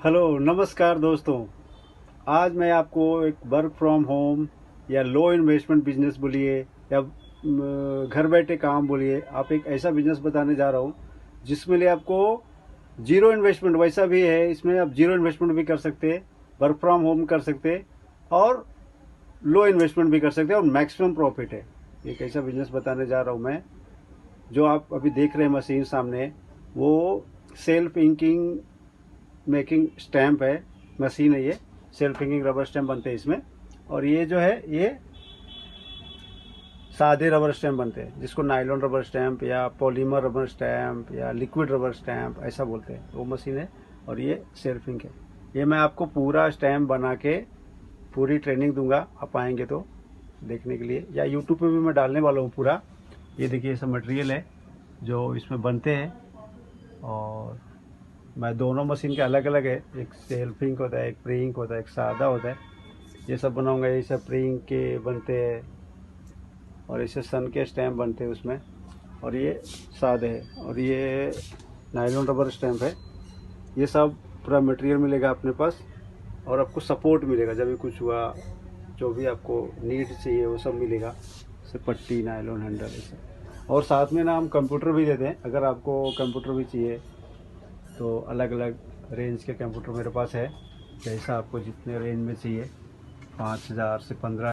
Hello नमस्कार दोस्तों। आज मैं आपको एक वर्क फ्रॉम होम या लो इन्वेस्टमेंट बिजनेस बोलिए या घर बैठे काम बोलिए, आप एक ऐसा बिजनेस बताने जा रहा हूँ जिसमें लिए आपको जीरो इन्वेस्टमेंट वैसा भी है। इसमें आप जीरो इन्वेस्टमेंट भी कर सकते हैं, वर्क फ्रॉम होम कर सकते हैं और लो इन्वेस्टमेंट भी कर सकते हैं और मैक्सिमम प्रॉफिट है। एक ऐसा बिजनेस बताने जा रहा हूँ मैं। जो आप अभी देख रहे हैं मशीन सामने, वो सेल्फ इंकिंग मेकिंग स्टैम्प है, मशीन है ये। सेल्फ हैंगिंग रबर स्टैम्प बनते हैं इसमें। और ये जो है ये सादे रबर स्टैम्प बनते हैं, जिसको नायलॉन रबर स्टैम्प या पॉलीमर रबर स्टैम्प या लिक्विड रबर स्टैम्प ऐसा बोलते हैं, वो मशीन है। और ये सेल्फ इंक है। ये मैं आपको पूरा स्टैम्प बना के पूरी ट्रेनिंग दूंगा, आप आएंगे तो देखने के लिए, या यूट्यूब पे भी मैं डालने वाला हूँ पूरा। ये देखिए, ये सब मटेरियल है जो इसमें बनते हैं। और मैं दोनों मशीन के अलग अलग है, एक सेल्फ इंक होता है, एक प्री इंक होता है, एक सादा होता है। ये सब बनाऊंगा, ये सब प्री इंक के बनते हैं और इसे सन के स्टैम्प बनते हैं उसमें। और ये सादे है और ये नायलॉन रबर स्टैम्प है। ये सब पूरा मटेरियल मिलेगा अपने पास और आपको सपोर्ट मिलेगा जब भी कुछ हुआ, जो भी आपको नीड चाहिए वो सब मिलेगा, जैसे पट्टी, नायलॉन हैंडल, ऐसे। और साथ में ना हम कंप्यूटर भी देते हैं, अगर आपको कंप्यूटर भी चाहिए तो अलग अलग रेंज के कंप्यूटर मेरे पास है। जैसा आपको जितने रेंज में चाहिए, 5,000 से 15